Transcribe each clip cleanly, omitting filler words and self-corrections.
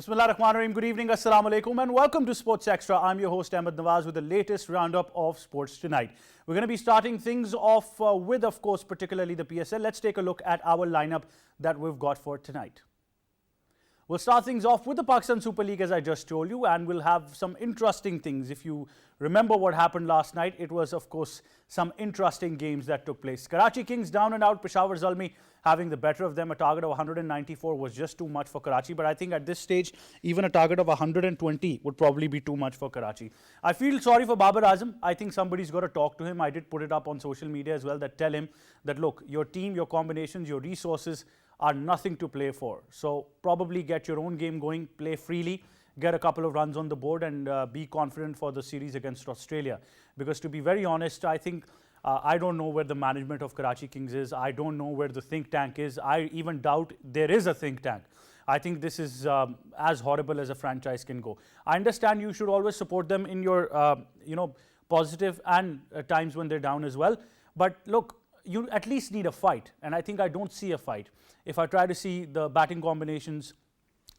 Bismillah ar-Rahman ar-Rahim. Good evening, Assalamu alaikum, and welcome to Sports Extra. I'm your host Ahmed Nawaz with the latest roundup of sports tonight. We're going to be starting things off with, of course, particularly the PSL. Let's take a look at our lineup that we've got for tonight. We'll start things off with the Pakistan Super League, as I just told you, and we'll have some interesting things. If you remember what happened last night, it was, of course, some interesting games that took place. Karachi Kings down and out, Peshawar Zalmi having the better of them. A target of 194 was just too much for Karachi, but I think at this stage, even a target of 120 would probably be too much for Karachi. I feel sorry for Babar Azam. I think somebody's got to talk to him. I did put it up on social media as well, that tell him that, look, your team, your combinations, your resources are nothing to play for. So probably get your own game going, play freely, get a couple of runs on the board, and be confident for the series against Australia. Because to be very honest, I think I don't know where the management of Karachi Kings is. I don't know where the think tank is. I even doubt there is a think tank. I think this is as horrible as a franchise can go. I understand you should always support them in your positive and times when they're down as well. But look, you at least need a fight, and I think I don't see a fight. If I try to see the batting combinations,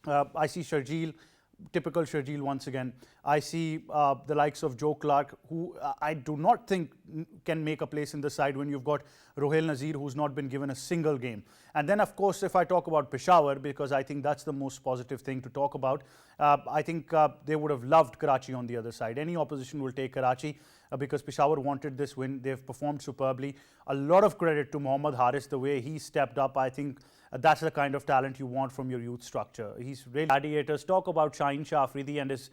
I see Sharjeel, typical Sharjeel once again. I see the likes of Joe Clark, who I do not think can make a place in the side when you've got Rohail Nazir, who's not been given a single game. And then, of course, if I talk about Peshawar, because I think that's the most positive thing to talk about, I think they would have loved Karachi on the other side. Any opposition will take Karachi because Peshawar wanted this win. They've performed superbly. A lot of credit to Mohammad Haris, the way he stepped up. I think that's the kind of talent you want from your youth structure. He's really gladiators. Talk about Shaheen Shah Afridi and his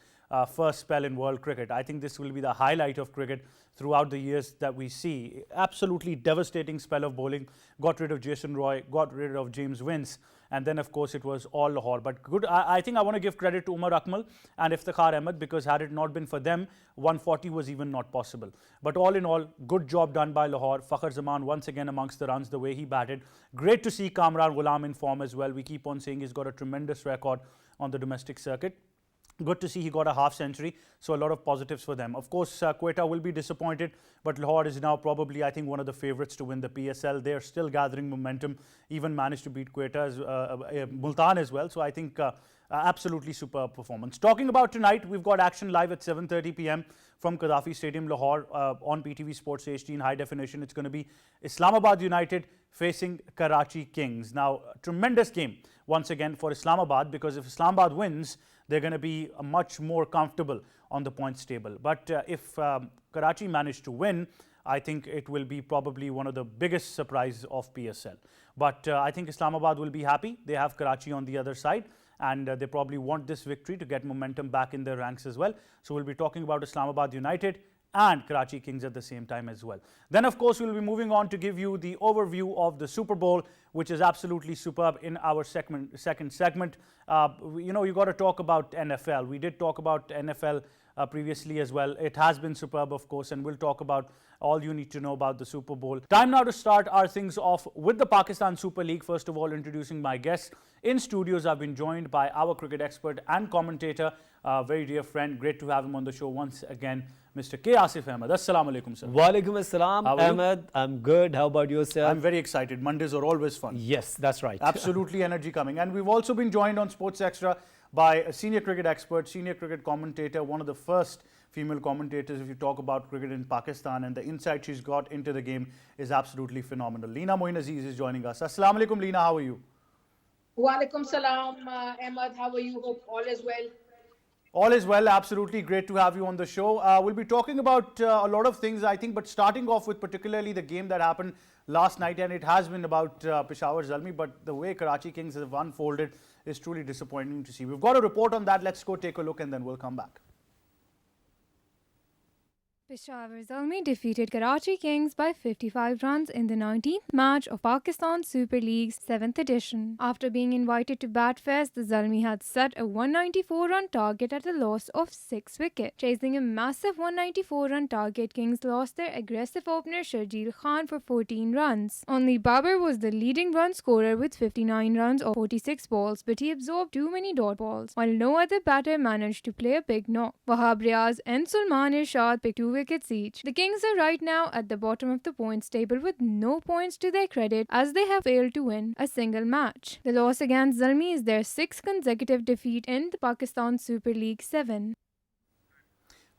first spell in world cricket. I think this will be the highlight of cricket throughout the years that we see. Absolutely devastating spell of bowling. Got rid of Jason Roy, got rid of James Vince, and then of course it was all Lahore. But good, I think I want to give credit to Umar Akmal and Iftikhar Ahmed, because had it not been for them, 140 was even not possible. But all in all, good job done by Lahore. Fakhar Zaman once again amongst the runs, the way he batted. Great to see Kamran Ghulam in form as well. We keep on saying he's got a tremendous record on the domestic circuit. Good to see he got a half century, so a lot of positives for them. Of course, Quetta will be disappointed, but Lahore is now probably, I think, one of the favourites to win the PSL. They're still gathering momentum, even managed to beat Quetta, Multan as well. So I think absolutely superb performance. Talking about tonight, we've got action live at 7:30 p.m. from Qaddafi Stadium, Lahore, on PTV Sports HD in high definition. It's going to be Islamabad United facing Karachi Kings. Now, tremendous game once again for Islamabad, because if Islamabad wins, they're going to be much more comfortable on the points table. But if Karachi manage to win, I think it will be probably one of the biggest surprises of PSL. But I think Islamabad will be happy. They have Karachi on the other side, and they probably want this victory to get momentum back in their ranks as well. So we'll be talking about Islamabad United and Karachi Kings at the same time as well. Then, of course, we'll be moving on to give you the overview of the Super Bowl, which is absolutely superb in our second segment. You got to talk about NFL. We did talk about NFL previously as well. It has been superb, of course, and we'll talk about all you need to know about the Super Bowl. Time now to start our things off with the Pakistan Super League. First of all, introducing my guests. In studios, I've been joined by our cricket expert and commentator, very dear friend. Great to have him on the show once again, Mr. K. Asif Ahmed. Assalamu alaikum, sir. Wa alaikum assalam, Ahmed. I'm good. How about yourself? I'm very excited. Mondays are always fun. Yes, that's right. Absolutely energy coming. And we've also been joined on Sports Extra by a senior cricket expert, senior cricket commentator, one of the first female commentators if you talk about cricket in Pakistan, and the insight she's got into the game is absolutely phenomenal. Leena Moin Aziz is joining us. Assalamu alaikum, Leena. How are you? Wa alaikum salam, Ahmed. How are you? Hope all is well. All is well. Absolutely great to have you on the show. We'll be talking about a lot of things, I think, but starting off with particularly the game that happened last night, and it has been about Peshawar Zalmi, but the way Karachi Kings have unfolded is truly disappointing to see. We've got a report on that. Let's go take a look and then we'll come back. Peshawar Zalmi defeated Karachi Kings by 55 runs in the 19th match of Pakistan Super League's 7th edition. After being invited to bat first, the Zalmi had set a 194-run target at a loss of 6 wickets. Chasing a massive 194-run target, Kings lost their aggressive opener Sharjeel Khan for 14 runs. Only Babar was the leading run scorer with 59 runs of 46 balls, but he absorbed too many dot balls, while no other batter managed to play a big knock. Wahab Riaz and Sulman Irshad picked 2 wickets each. The Kings are right now at the bottom of the points table with no points to their credit as they have failed to win a single match. The loss against Zalmi is their sixth consecutive defeat in the Pakistan Super League 7.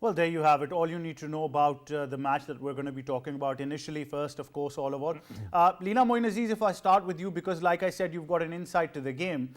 Well, there you have it. All you need to know about the match that we're going to be talking about initially. First, of course, all about. Leena Moin Aziz, if I start with you, because like I said, you've got an insight to the game.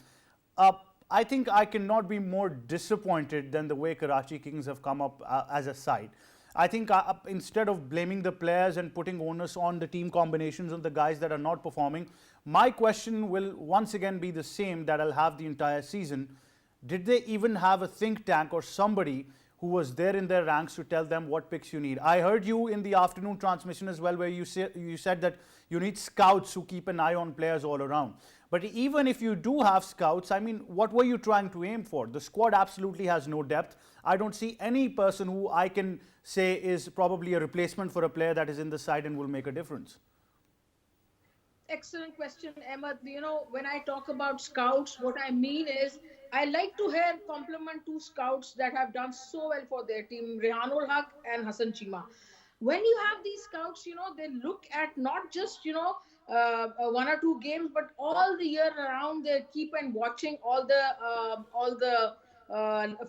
I think I cannot be more disappointed than the way Karachi Kings have come up as a side. I think instead of blaming the players and putting onus on the team combinations on the guys that are not performing, my question will once again be the same that I'll have the entire season. Did they even have a think tank or somebody who was there in their ranks to tell them what picks you need? I heard you in the afternoon transmission as well, where you said that you need scouts who keep an eye on players all around. But even if you do have scouts, I mean, what were you trying to aim for? The squad absolutely has no depth. I don't see any person who I can say is probably a replacement for a player that is in the side and will make a difference. Excellent question, Ahmed. When I talk about scouts, what I mean is I like to hear compliment to scouts that have done so well for their team, Rehanul Haq and Hassan Chima. When you have these scouts, they look at not just, one or two games, but all the year around. They keep on watching all the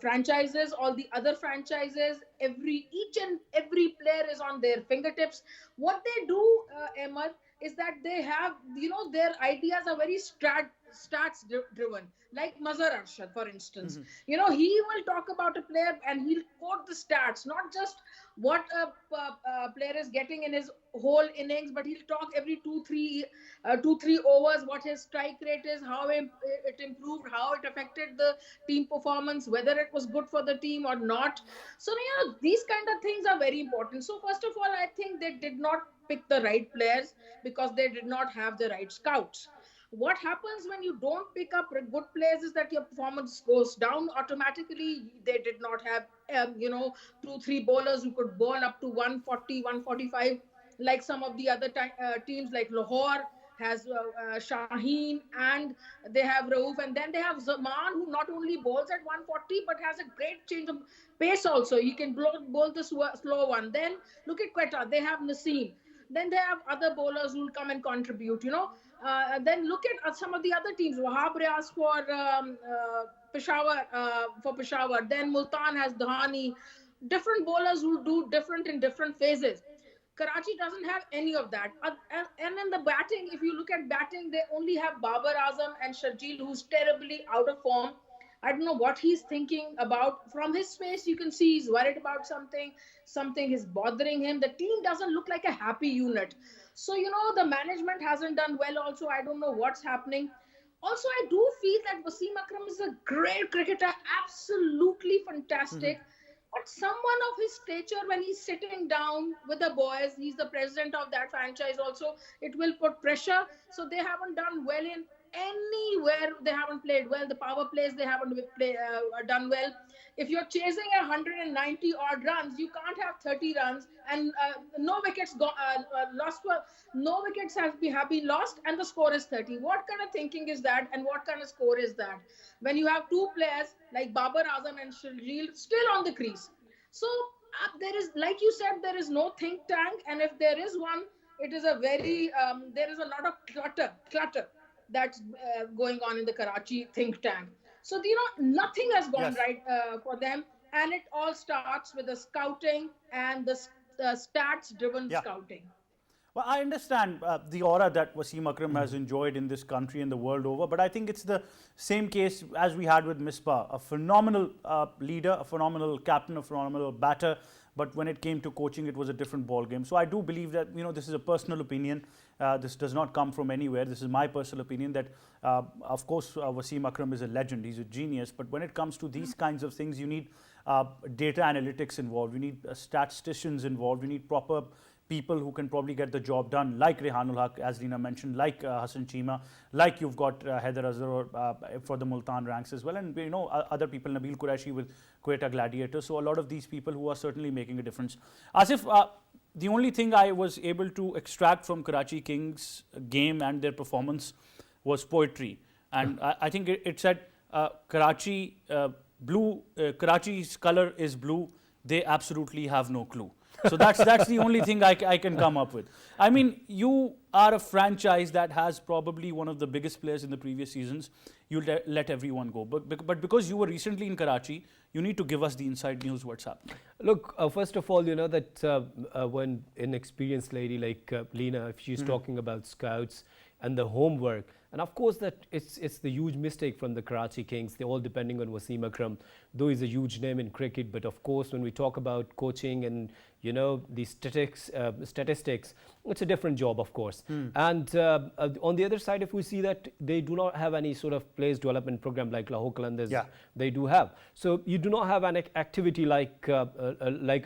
franchises, all the other franchises. Each and every player is on their fingertips. What they do, Ahmed, is that they have, their ideas are very stats driven. Like Mazhar Arshad, for instance. He will talk about a player and he'll quote the stats, not just what a player is getting in his whole innings, but he'll talk every 2-3 overs, what his strike rate is, how it improved, how it affected the team performance, whether it was good for the team or not. So, these kind of things are very important. So, first of all, I think they did not pick the right players because they did not have the right scouts. What happens when you don't pick up good players is that your performance goes down automatically. They did not have, 2-3 bowlers who could bowl up to 140, 145, like some of the other teams like Lahore has Shaheen, and they have Rauf, and then they have Zaman, who not only bowls at 140 but has a great change of pace also. He can bowl the slow one. Then look at Quetta, they have Naseem. Then they have other bowlers who will come and contribute, then look at some of the other teams. Wahab Riaz for Peshawar. Then Multan has Dhani. Different bowlers who do different in different phases. Karachi doesn't have any of that. And in the batting, if you look at batting, they only have Babar Azam and Sharjeel, who's terribly out of form. I don't know what he's thinking about. From his face, you can see he's worried about something. Something is bothering him. The team doesn't look like a happy unit. So, the management hasn't done well also. I don't know what's happening. Also, I do feel that Wasim Akram is a great cricketer, absolutely fantastic. But someone of his stature, when he's sitting down with the boys, he's the president of that franchise also, it will put pressure. So they haven't done well in anywhere. They haven't played well. The power plays, they haven't done well. If you're chasing 190 odd runs, you can't have 30 runs and no wickets lost. No wickets have been lost and the score is 30. What kind of thinking is that, and what kind of score is that? When you have two players like Babar Azam and Sharjeel still on the crease. So there is, like you said, there is no think tank, and if there is one, it is a very there is a lot of clutter that's going on in the Karachi think tank. So, nothing has gone right for them. And it all starts with the scouting and the stats-driven scouting. Well, I understand the aura that Wasim Akram has enjoyed in this country and the world over, but I think it's the same case as we had with Misbah, a phenomenal leader, a phenomenal captain, a phenomenal batter, but when it came to coaching, it was a different ball game. So I do believe that, this is a personal opinion. This does not come from anywhere. This is my personal opinion that, of course, Wasim Akram is a legend. He's a genius. But when it comes to these kinds of things, you need data analytics involved. You need statisticians involved. You need proper people who can probably get the job done, like Rehanul Haq, as Leena mentioned, like Hassan Chima, like you've got Haider Azhar for the Multan ranks as well, and other people, Nabil Qureshi with Quetta Gladiators. So a lot of these people who are certainly making a difference. Asif, the only thing I was able to extract from Karachi Kings game and their performance was poetry, and I think it said Karachi's color is blue. They absolutely have no clue. So that's the only thing I can come up with. I mean, you are a franchise that has probably one of the biggest players in the previous seasons. You let everyone go, but because you were recently in Karachi, you need to give us the inside news. What's happening? Look, first of all, you know that when an experienced lady like Lena, if she's talking about scouts and the homework, and of course that it's the huge mistake from the Karachi Kings. They're all depending on Wasim Akram, though he's a huge name in cricket. But of course, when we talk about coaching and the statistics, it's a different job, of course. And on the other side, if we see that they do not have any sort of players development program like Lahore Qalandars, they do have. So you do not have an activity like a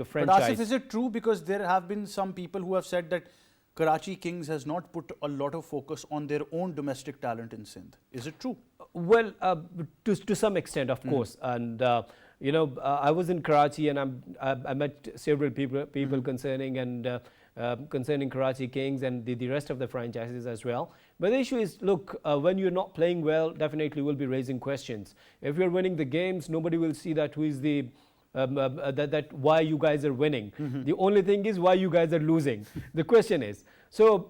franchise. But Asif, is it true? Because there have been some people who have said that Karachi Kings has not put a lot of focus on their own domestic talent in Sindh. Is it true? Well, to some extent, of course. And I was in Karachi, and I met several people concerning Karachi Kings and the rest of the franchises as well. But the issue is, look, when you're not playing well, definitely we'll be raising questions. If you're winning the games, nobody will see that who is the that why you guys are winning. The only thing is why you guys are losing. The question is. So,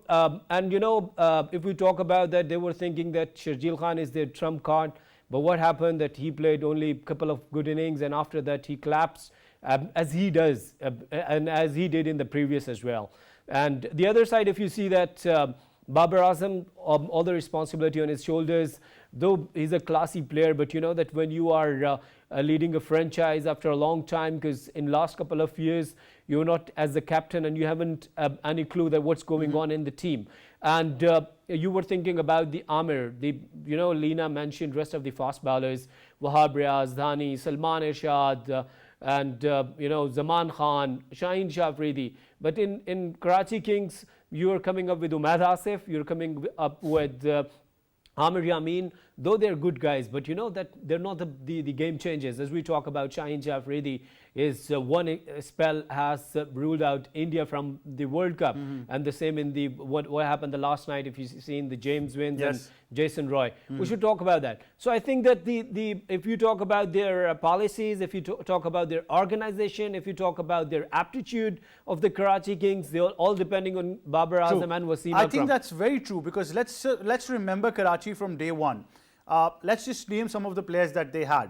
if we talk about that, they were thinking that Sharjeel Khan is their trump card. But what happened that he played only a couple of good innings, and after that he collapsed, as he does, and as he did in the previous as well. And the other side, if you see that Babar Azam, all the responsibility on his shoulders, though he's a classy player, but you know that when you are leading a franchise after a long time, because in last couple of years you're not as the captain and you haven't any clue that what's going on in the team. And you were thinking about the Amir, Lena mentioned rest of the fast bowlers, Wahab Riaz, Dhani, Salman Irshad, and Zaman Khan, Shaheen Shah Afridi. But in Karachi Kings, you are coming up with Umaid Asif, you're coming up with Amir Yamin, though they're good guys, but you know that they're not the game changers. As we talk about, Shaheen Shah Afridi is one spell has ruled out India from the World Cup, and the same in the what happened the last night. If you've seen the James Wins and Jason Roy, we should talk about that. So I think that the if you talk about their policies, if you talk about their organization, if you talk about their aptitude of the Karachi Kings, they're all depending on Babar Azam and Wasim Akram. I think that's very true, because let's remember Karachi from day one. Let's just name some of the players that they had.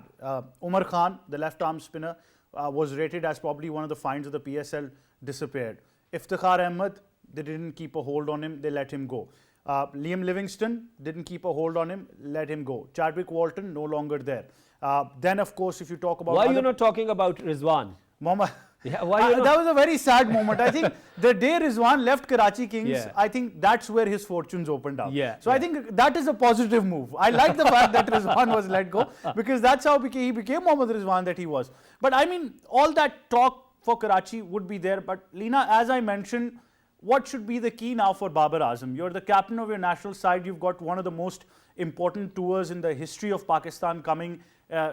Umar Khan, the left arm spinner, was rated as probably one of the finds of the PSL, disappeared. Iftikhar Ahmed, they didn't keep a hold on him, they let him go. Liam Livingston didn't keep a hold on him, let him go. Chadwick Walton, no longer there. Then, of course, if you talk about... Why are you not talking about Rizwan? Mama, yeah, why that was a very sad moment. I think the day Rizwan left Karachi Kings, I think that's where his fortunes opened up. So I think that is a positive move. I like the fact that Rizwan was let go, because that's how he became Mohammad Rizwan that he was. But I mean, all that talk for Karachi would be there. But Lena, as I mentioned, what should be the key now for Babar Azam? You're the captain of your national side. You've got one of the most important tours in the history of Pakistan coming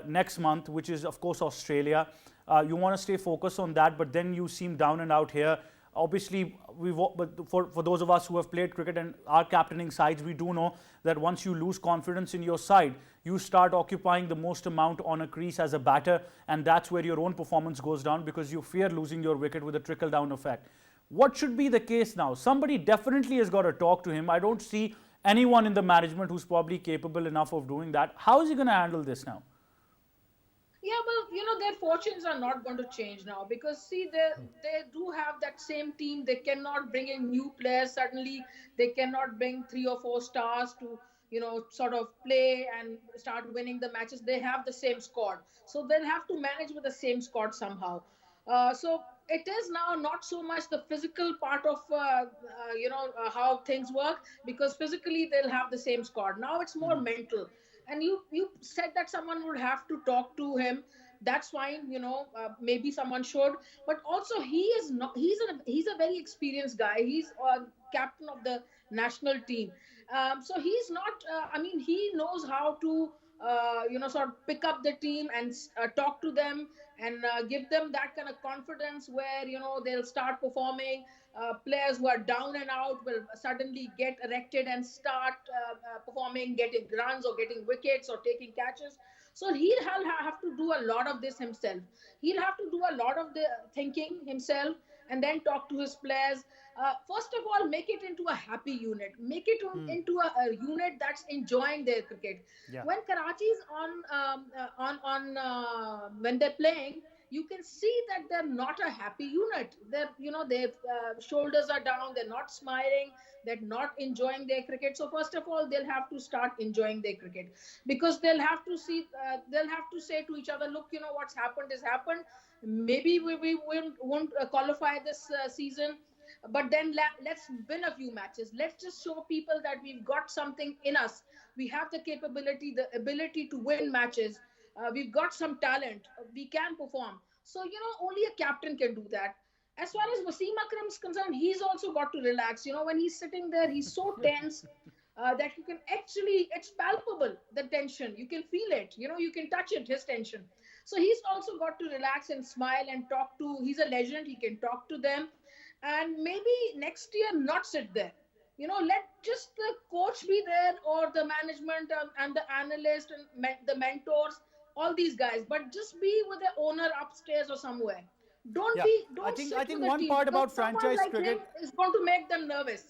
next month, which is, of course, Australia. You want to stay focused on that, but then you seem down and out here. Obviously, for those of us who have played cricket and are captaining sides, we do know that once you lose confidence in your side, you start occupying the most amount on a crease as a batter, and that's where your own performance goes down, because you fear losing your wicket with a trickle-down effect. What should be the case now? Somebody definitely has got to talk to him. I don't see anyone in the management who's probably capable enough of doing that. How is he going to handle this now? Yeah, well, their fortunes are not going to change now, because see, they do have that same team. They cannot bring in new players. Suddenly, they cannot bring 3 or 4 stars to sort of play and start winning the matches. They have the same squad, so they'll have to manage with the same squad somehow. So it is now not so much the physical part of how things work, because physically they'll have the same squad. Now it's more mental. And you said that someone would have to talk to him. That's fine, maybe someone should. But also, he is not. He's a very experienced guy. He's captain of the national team. So he's not. He knows how to sort of pick up the team and talk to them and give them that kind of confidence where they'll start performing. Players who are down and out will suddenly get erected and start performing, getting runs or getting wickets or taking catches. So he'll have to do a lot of this himself. He'll have to do a lot of the thinking himself, and then talk to his players. First of all, make it into a happy unit. Make it into a unit that's enjoying their cricket. Yeah. When Karachi is on when they're playing, you can see that they're not a happy unit. They're, their shoulders are down. They're not smiling. They're not enjoying their cricket. So first of all, they'll have to start enjoying their cricket, because they'll have to say to each other, look, what's happened has happened. Maybe we won't qualify this season, but then let's win a few matches. Let's just show people that we've got something in us. We have the capability, the ability to win matches. We've got some talent. We can perform. So, only a captain can do that. As far as Wasim Akram is concerned, he's also got to relax. When he's sitting there, he's so tense that you can actually, it's palpable, the tension. You can feel it. You can touch it, his tension. So he's also got to relax and smile and talk to, he's a legend. He can talk to them, and maybe next year not sit there. Let just the coach be there, or the management, and the analyst, and the mentors, all these guys, but just be with the owner upstairs or somewhere. Yeah. Don't I sit with think the one team, part because about someone franchise like him cricket. is going to make them nervous.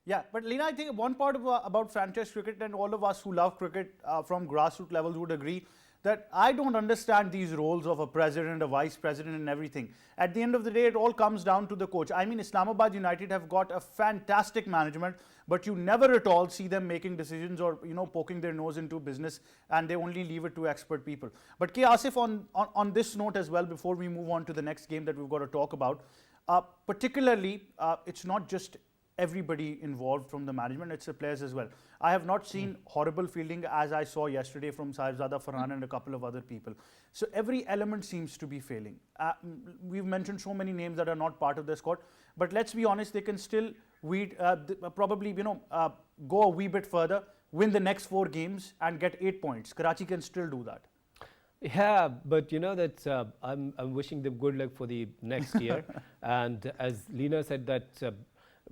Yeah, but Lena, I think one part about franchise cricket, and all of us who love cricket from grassroots levels would agree that I don't understand these roles of a president, a vice president, and everything. At the end of the day, it all comes down to the coach. I mean, Islamabad United have got a fantastic management, but you never at all see them making decisions or poking their nose into business, and they only leave it to expert people. But K. Asif, on this note as well, before we move on to the next game that we've got to talk about, particularly, it's not just everybody involved from the management, it's the players as well. I have not seen horrible fielding as I saw yesterday from Saibzada Farhan and a couple of other people. So every element seems to be failing. We've mentioned so many names that are not part of the squad, but let's be honest, they can still probably go a wee bit further, win the next 4 games and get 8 points. Karachi can still do that. Yeah, but that I'm wishing them good luck for the next year. And as Lena said, that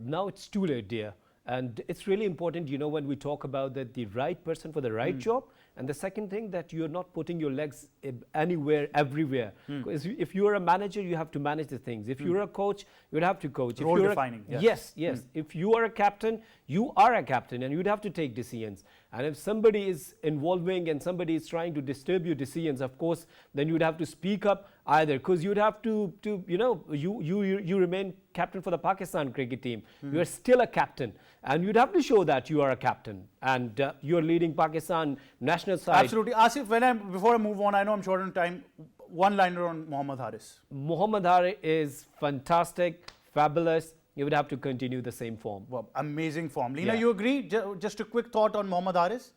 now it's too late, dear. And it's really important, when we talk about that, the right person for the right job. And the second thing, that you're not putting your legs anywhere, everywhere. Because if you're a manager, you have to manage the things. If you're a coach, you'd have to coach. Role defining. Yes. If you are a captain, you are a captain, and you'd have to take decisions. And if somebody is involving and somebody is trying to disturb your decisions, of course, then you'd have to speak up either, because you'd have to you remain captain for the Pakistan cricket team. You are still a captain, and you'd have to show that you are a captain, and you're leading Pakistan national side. Absolutely. Asif, before I move on, I know I'm short on time, one liner on Mohammad Haris. Mohammad Haris is fantastic, fabulous. You would have to continue the same form. Well, amazing form. Lena, you agree? Just a quick thought on Mohammad Haris?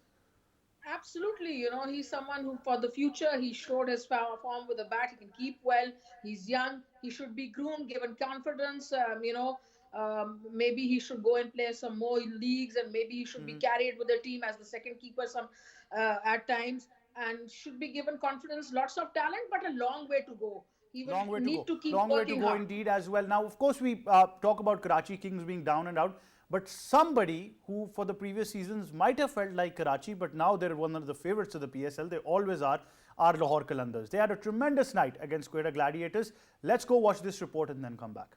Absolutely. He's someone who, for the future, he showed his form with the bat. He can keep well. He's young. He should be groomed, given confidence. Maybe he should go and play some more leagues, and maybe he should be carried with the team as the second keeper at times, and should be given confidence. Lots of talent, but a long way to go. He will need to keep long way to working go hard. indeed as well. Now, of course, we talk about Karachi Kings being down and out, but somebody who for the previous seasons might have felt like Karachi, but now they're one of the favourites of the PSL, they always are Lahore Qalandars. They had a tremendous night against Quetta Gladiators. Let's go watch this report and then come back.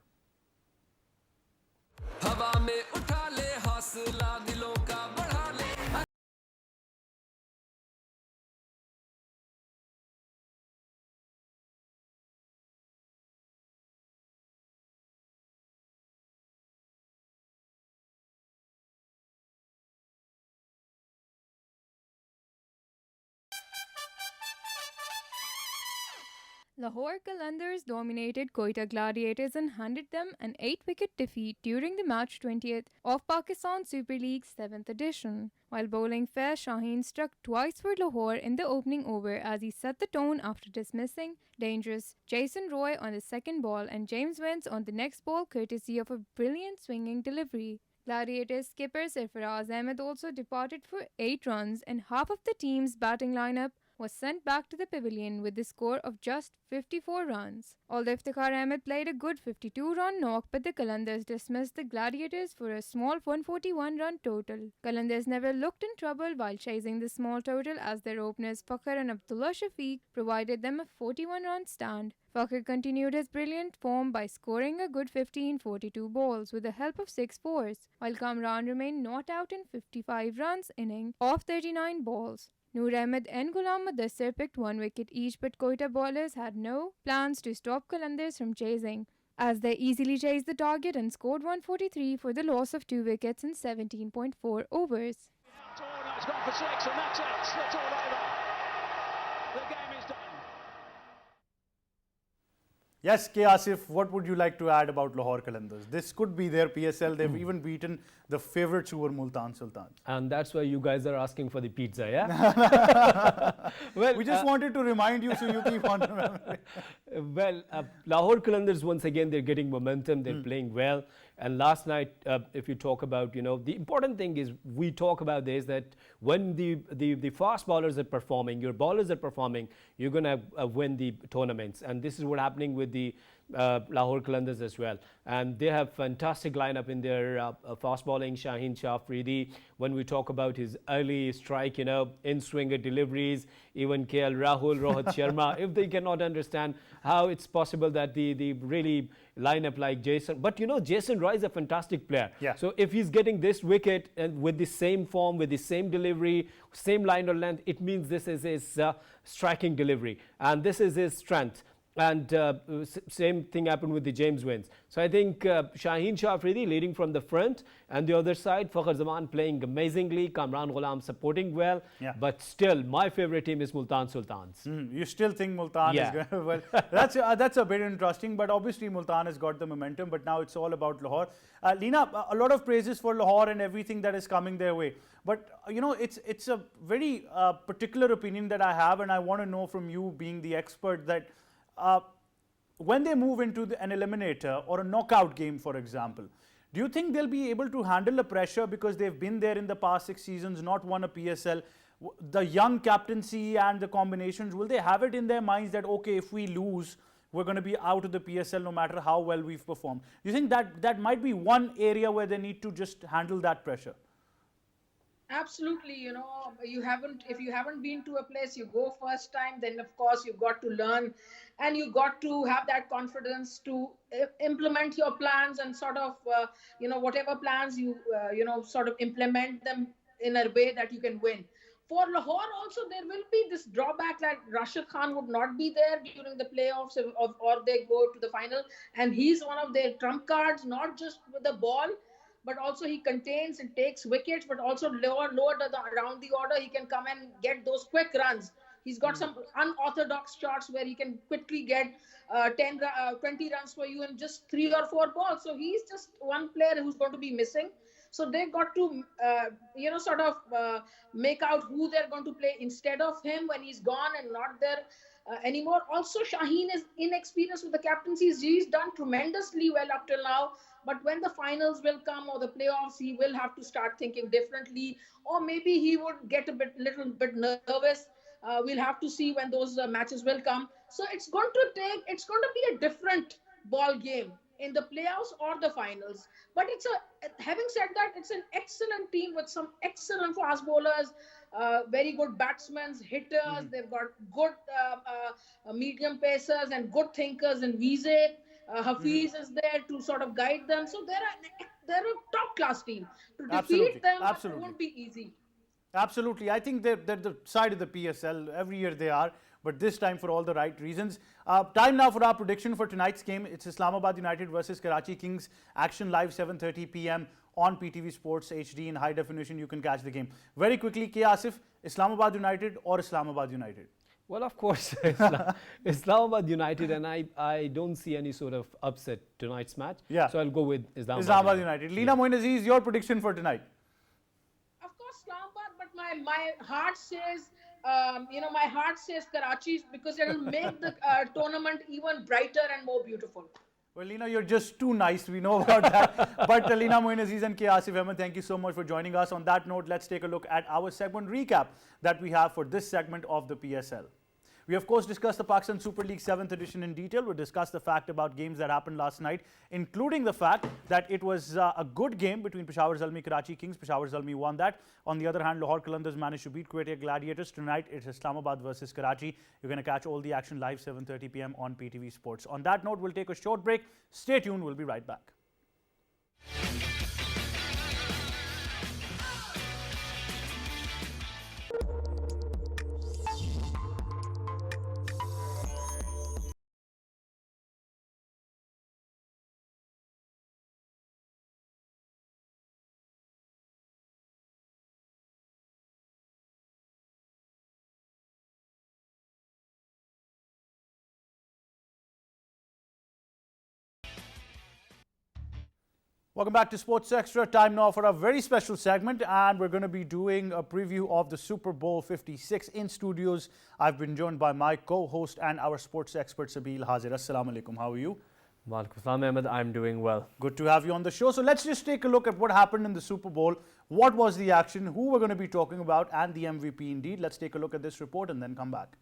Lahore Qalandars dominated Quetta Gladiators and handed them an 8-wicket defeat during the match 20th of Pakistan Super League 7th edition. While bowling Faiz Shaheen struck twice for Lahore in the opening over as he set the tone after dismissing dangerous Jason Roy on the second ball and James Wentz on the next ball, courtesy of a brilliant swinging delivery. Gladiators skipper Sarfaraz Ahmed also departed for 8 runs, and half of the team's batting lineup was sent back to the pavilion with the score of just 54 runs. Although Iftikhar Ahmed played a good 52-run knock, but the Qalandars dismissed the Gladiators for a small 141-run total. Qalandars never looked in trouble while chasing the small total, as their openers Fakhr and Abdullah Shafiq provided them a 41-run stand. Fakhr continued his brilliant form by scoring a good 15-42 balls with the help of 6 fours, while Kamran remained not out in 55 runs inning of 39 balls. Noor Ahmed and Ghulam Mudassir picked 1 wicket each, but Quetta bowlers had no plans to stop Qalandars from chasing, as they easily chased the target and scored 143 for the loss of 2 wickets in 17.4 overs. It's gone for 6 and that's it, slit all over. The game is done. Yes, K. Asif, what would you like to add about Lahore Qalandars? This could be their PSL. They've even beaten the favourites who were Multan Sultans. And that's why you guys are asking for the pizza, yeah? Well, we just wanted to remind you so you keep on remembering. Well, Lahore Qalandars, once again, they're getting momentum. They're playing well. And last night, if you talk about, the important thing is we talk about this, that when the fast bowlers are performing, your bowlers are performing, you're going to win the tournaments. And this is what's happening with the Lahore Qalandars as well. And they have fantastic lineup in their fast bowling. Shaheen Shah Afridi, when we talk about his early strike, in-swinger deliveries, even KL Rahul, Rohit Sharma, if they cannot understand how it's possible that the really lineup like Jason, but Jason Roy is a fantastic player. Yeah. So if he's getting this wicket and with the same form, with the same delivery, same line or length, it means this is his striking delivery and this is his strength. And same thing happened with the James wins. So I think Shaheen Shah Afridi leading from the front, and the other side Fakhr Zaman playing amazingly, Kamran Ghulam supporting well. Yeah. But still, my favorite team is Multan Sultans. You still think Multan is going to... Well, that's a bit interesting, but obviously Multan has got the momentum, but now it's all about Lahore. Leena, a lot of praises for Lahore and everything that is coming their way. But, it's a very particular opinion that I have, and I want to know from you, being the expert, that when they move into an eliminator or a knockout game, for example, do you think they'll be able to handle the pressure because they've been there in the past 6 seasons, not won a PSL? The young captaincy and the combinations, will they have it in their minds that, okay, if we lose, we're going to be out of the PSL no matter how well we've performed? Do you think that might be one area where they need to just handle that pressure? Absolutely, if you haven't been to a place, you go first time, then of course you've got to learn and you got to have that confidence to implement your plans and sort of, whatever plans you, sort of implement them in a way that you can win. For Lahore also, there will be this drawback that Rashid Khan would not be there during the playoffs or they go to the final. And he's one of their trump cards, not just with the ball, but also he contains and takes wickets, but also lower around the order, he can come and get those quick runs. He's got some unorthodox shots where he can quickly get 20 runs for you in just 3 or 4 balls. So he's just one player who's going to be missing. So they've got to, make out who they're going to play instead of him when he's gone and not there anymore. Also, Shaheen is inexperienced with the captaincy. He's done tremendously well up till now. But when the finals will come or the playoffs, he will have to start thinking differently. Or maybe he would get a little bit nervous. We'll have to see when those matches will come. So it's going to be a different ball game in the playoffs or the finals. But having said that, it's an excellent team with some excellent fast bowlers, very good batsmen, hitters. They've got good medium pacers and good thinkers in Wiese. Hafiz is there to sort of guide them. So they're a top class team. To defeat them won't be easy. Absolutely. I think they're the side of the PSL. Every year they are, but this time for all the right reasons. Time now for our prediction for tonight's game. It's Islamabad United versus Karachi Kings. Action live 7:30 p.m. on PTV Sports HD in high definition. You can catch the game. Very quickly, K. Asif, Islamabad United or Islamabad United? Well, of course, Islamabad United, and I don't see any sort of upset tonight's match. Yeah. So I'll go with Islamabad United. Leena Moin Aziz, your prediction for tonight? Of course, Islamabad, but my heart says, my heart says Karachi because it will make the tournament even brighter and more beautiful. Well, Leena, you're just too nice. We know about that. But Leena Moin Aziz and K. Asif Ahmed, thank you so much for joining us. On that note, let's take a look at our segment recap that we have for this segment of the PSL. We, of course, discussed the Pakistan Super League 7th edition in detail. We discussed the fact about games that happened last night, including the fact that it was a good game between Peshawar Zalmi Karachi Kings. Peshawar Zalmi won that. On the other hand, Lahore Qalandars managed to beat Quetta Gladiators. Tonight, it's Islamabad versus Karachi. You're going to catch all the action live 7:30 p.m. on PTV Sports. On that note, we'll take a short break. Stay tuned. We'll be right back. Welcome back to Sports Extra. Time now for a very special segment, and we're going to be doing a preview of the Super Bowl 56 in studios. I've been joined by my co-host and our sports expert, Sabil Hazir. Assalamu alaikum. How are you? Walaikum Assalam, Ahmed. I'm doing well. Good to have you on the show. So let's just take a look at what happened in the Super Bowl. What was the action? Who we're going to be talking about, and the MVP indeed. Let's take a look at this report and then come back.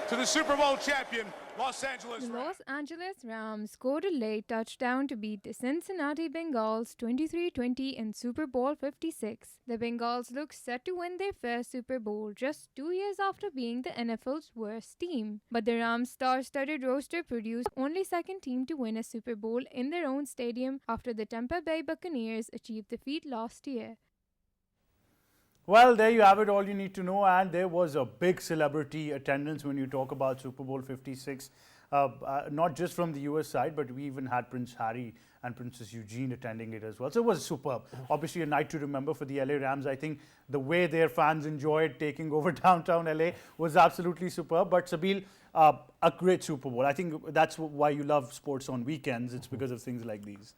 To the Super Bowl champion, Los Angeles The Rams. Los Angeles Rams scored a late touchdown to beat the Cincinnati Bengals 23-20 in Super Bowl 56. The Bengals look set to win their first Super Bowl just 2 years after being the NFL's worst team. But the Rams' star-studded roster produced only second team to win a Super Bowl in their own stadium after the Tampa Bay Buccaneers achieved the feat last year. Well, there you have it, all you need to know. And there was a big celebrity attendance when you talk about Super Bowl 56, not just from the US side, but we even had Prince Harry and Princess Eugene attending it as well. So it was superb. Obviously, a night to remember for the LA Rams. I think the way their fans enjoyed taking over downtown LA was absolutely superb. But Sabil, a great Super Bowl. I think that's why you love sports on weekends. It's because of things like these.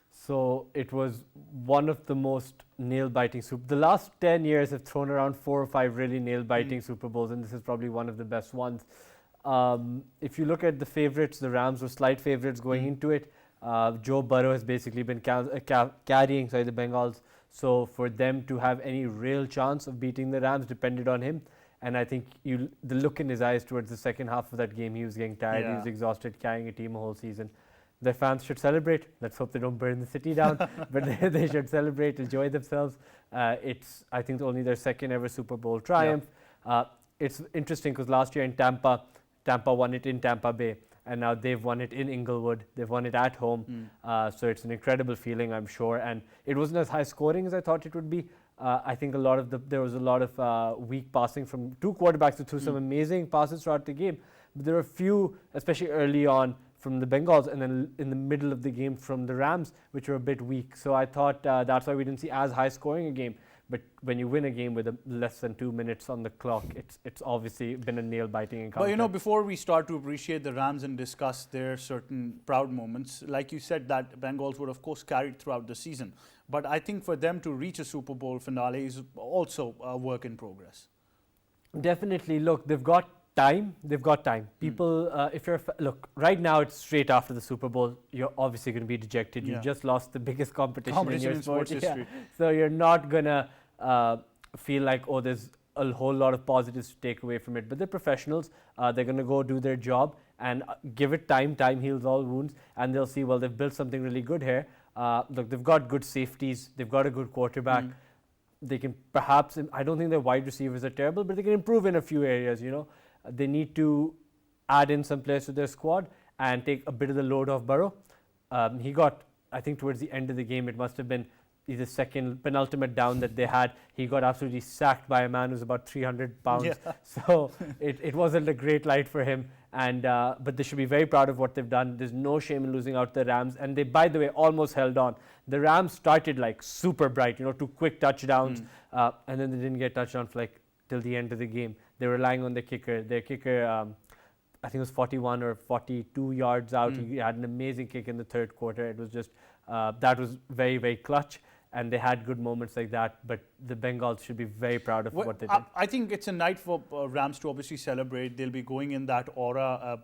So it was one of the most nail-biting The last 10 years have thrown around 4 or 5 really nail-biting Super Bowls, and this is probably one of the best ones. If you look at the favorites, the Rams were slight favorites going into it. Joe Burrow has basically been carrying the Bengals. So for them to have any real chance of beating the Rams depended on him. And I think the look in his eyes towards the second half of that game, he was getting tired, he was exhausted, carrying a team a whole season. Their fans should celebrate. Let's hope they don't burn the city down, but they should celebrate, enjoy themselves. It's, I think, only their second ever Super Bowl triumph. It's interesting because last year in Tampa won it in Tampa Bay, and now they've won it in Inglewood. They've won it at home. So it's an incredible feeling, I'm sure. And it wasn't as high scoring as I thought it would be. I think there was a lot of weak passing from 2 quarterbacks who threw some amazing passes throughout the game. But there were a few, especially early on, from the Bengals, and then in the middle of the game from the Rams, which were a bit weak. So I thought that's why we didn't see as high scoring a game. But when you win a game with less than 2 minutes on the clock, it's obviously been a nail-biting encounter. But before we start to appreciate the Rams and discuss their certain proud moments, like you said, that Bengals were of course carried throughout the season. But I think for them to reach a Super Bowl finale is also a work in progress. Definitely. Look, they've got time. People, look, right now it's straight after the Super Bowl. You're obviously going to be dejected. You just lost the biggest competition in your sports history. So you're not going to feel like, oh, there's a whole lot of positives to take away from it. But they're professionals. They're going to go do their job and give it time. Time heals all wounds. And they'll see, well, they've built something really good here. Look, they've got good safeties. They've got a good quarterback. They can perhaps, I don't think their wide receivers are terrible, but they can improve in a few areas, They need to add in some players to their squad and take a bit of the load off Burrow. He got, I think towards the end of the game, it must have been the second penultimate down that they had. He got absolutely sacked by a man who's about 300 pounds. So it wasn't a great light for him. And but they should be very proud of what they've done. There's no shame in losing out to the Rams. And they, by the way, almost held on. The Rams started like super bright, 2 quick touchdowns. And then they didn't get touchdowns for till the end of the game. They're relying on their kicker. Their kicker, I think it was 41 or 42 yards out. He had an amazing kick in the third quarter. It was just, that was very, very clutch. and they had good moments like that. But the Bengals should be very proud of what they did. I think it's a night for Rams to obviously celebrate. They'll be going in that aura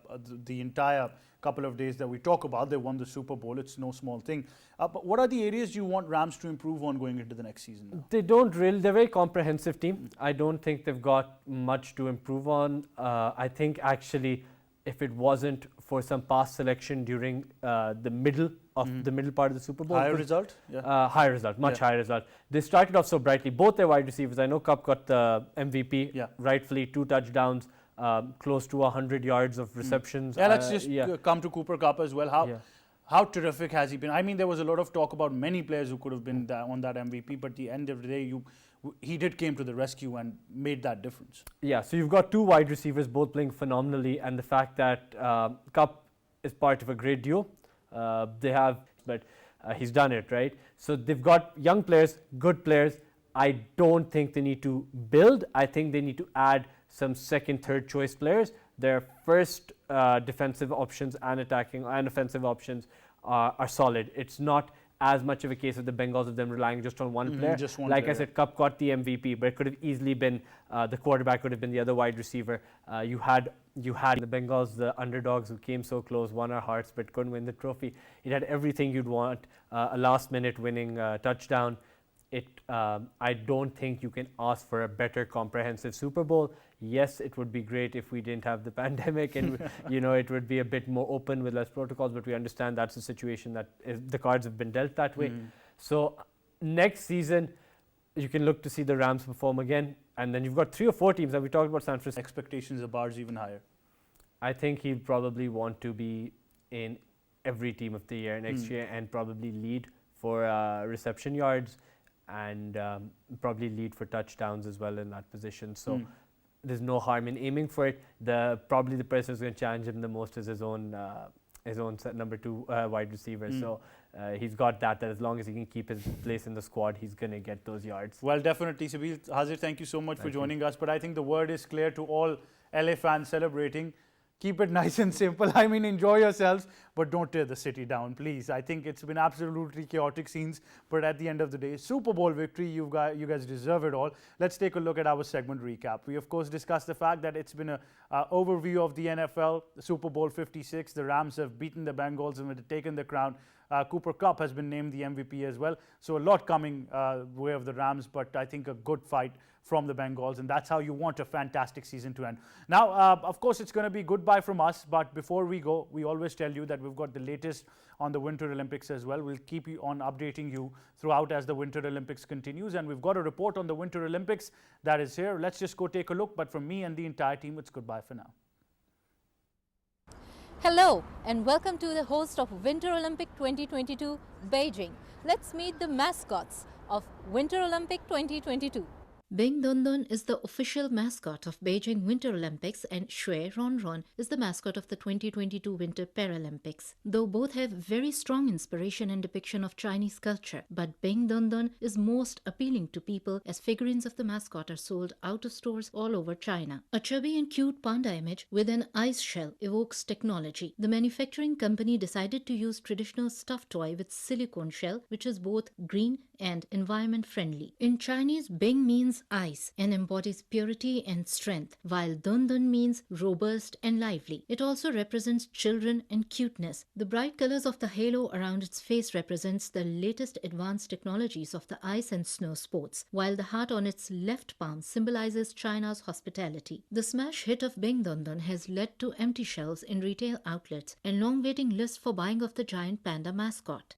the entire couple of days that we talk about. They won the Super Bowl. It's no small thing. But what are the areas you want Rams to improve on going into the next season now? They don't really. They're a very comprehensive team. I don't think they've got much to improve on. I think actually, if it wasn't for some pass selection during the middle part of the Super Bowl, Higher result? Yeah. higher result, much higher result. They started off so brightly. Both their wide receivers. I know Cup got the MVP, rightfully 2 touchdowns, close to 100 yards of receptions. Yeah, let's just come to Cooper Cup as well. How terrific has he been? I mean, there was a lot of talk about many players who could have been on that MVP, but at the end of the day, he did came to the rescue and made that difference. Yeah, so you've got 2 wide receivers both playing phenomenally, and the fact that Cup is part of a great duo. He's done it, right? So they've got young players, good players. I don't think they need to build. I think they need to add some second, third choice players. Their first defensive options and attacking and offensive options are solid. It's not as much of a case of the Bengals of them relying just on one player. Just one like player. I said, Cup got the MVP, but it could have easily been the quarterback, could have been the other wide receiver. You had the Bengals, the underdogs who came so close, won our hearts, but couldn't win the trophy. It had everything you'd want, a last-minute winning touchdown. I don't think you can ask for a better comprehensive Super Bowl. Yes, it would be great if we didn't have the pandemic and it would be a bit more open with less protocols, but we understand that's the situation that the cards have been dealt that way. So next season, you can look to see the Rams perform again, and then you've got 3 or 4 teams that we talked about. San Francisco. Expectations, the bar's even higher. I think he'll probably want to be in every team of the year next year and probably lead for reception yards and probably lead for touchdowns as well in that position. So there's no harm in aiming for it. Probably the person who's going to challenge him the most is his own number 2 wide receiver. So he's got that as long as he can keep his place in the squad, he's going to get those yards. Well, definitely. Sabir, Hazir, thank you so much for joining us. But I think the word is clear to all LA fans celebrating. Keep it nice and simple. I mean, enjoy yourselves, but don't tear the city down, please. I think it's been absolutely chaotic scenes, but at the end of the day, Super Bowl victory, you guys deserve it all. Let's take a look at our segment recap. We, of course, discussed the fact that it's been an overview of the NFL, Super Bowl 56. The Rams have beaten the Bengals and have taken the crown. Cooper Cup has been named the MVP as well. So a lot coming way of the Rams, but I think a good fight from the Bengals, and that's how you want a fantastic season to end. Now, of course, it's going to be goodbye from us, but before we go, we always tell you that we've got the latest on the Winter Olympics as well. We'll keep you on updating you throughout as the Winter Olympics continues, and we've got a report on the Winter Olympics that is here. Let's just go take a look, but from me and the entire team, it's goodbye for now. Hello and welcome to the host of Winter Olympic 2022 Beijing. Let's meet the mascots of Winter Olympic 2022. Bing Dundun is the official mascot of Beijing Winter Olympics and Shui Ronron is the mascot of the 2022 Winter Paralympics. Though both have very strong inspiration and depiction of Chinese culture, but Bing Dundun is most appealing to people as figurines of the mascot are sold out of stores all over China. A chubby and cute panda image with an ice shell evokes technology. The manufacturing company decided to use traditional stuffed toy with silicone shell, which is both green and environment friendly. In Chinese, Bing means ice and embodies purity and strength, while Dundun means robust and lively. It also represents children and cuteness. The bright colors of the halo around its face represents the latest advanced technologies of the ice and snow sports, while the heart on its left palm symbolizes China's hospitality. The smash hit of Bing Dundun has led to empty shelves in retail outlets and long waiting lists for buying of the giant panda mascot.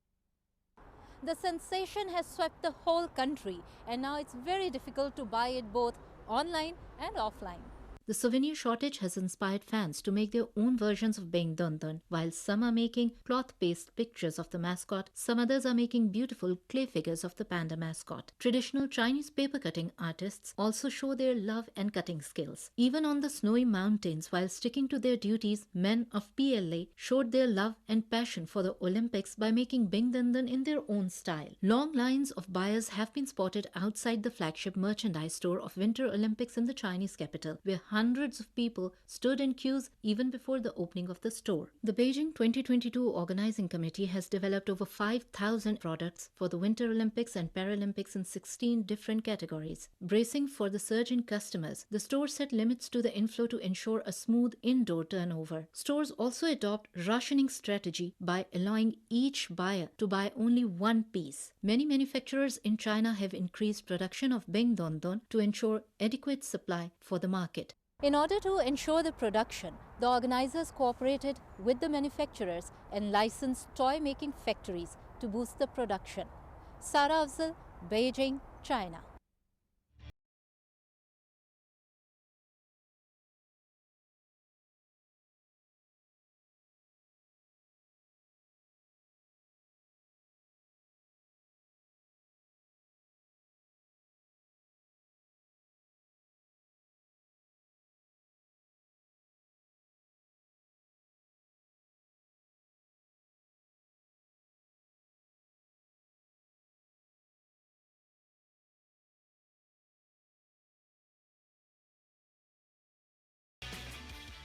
The sensation has swept the whole country and now it's very difficult to buy it both online and offline. The souvenir shortage has inspired fans to make their own versions of Bing Dundun. While some are making cloth-based pictures of the mascot, some others are making beautiful clay figures of the panda mascot. Traditional Chinese paper cutting artists also show their love and cutting skills. Even on the snowy mountains, while sticking to their duties, men of PLA showed their love and passion for the Olympics by making Bing Dundun in their own style. Long lines of buyers have been spotted outside the flagship merchandise store of Winter Olympics in the Chinese capital, where hundreds of people stood in queues even before the opening of the store. The Beijing 2022 Organizing Committee has developed over 5,000 products for the Winter Olympics and Paralympics in 16 different categories. Bracing for the surge in customers, the store set limits to the inflow to ensure a smooth indoor turnover. Stores also adopt rationing strategy by allowing each buyer to buy only one piece. Many manufacturers in China have increased production of Bengdondon to ensure adequate supply for the market. In order to ensure the production, the organizers cooperated with the manufacturers and licensed toy-making factories to boost the production. Sara Afzal, Beijing, China.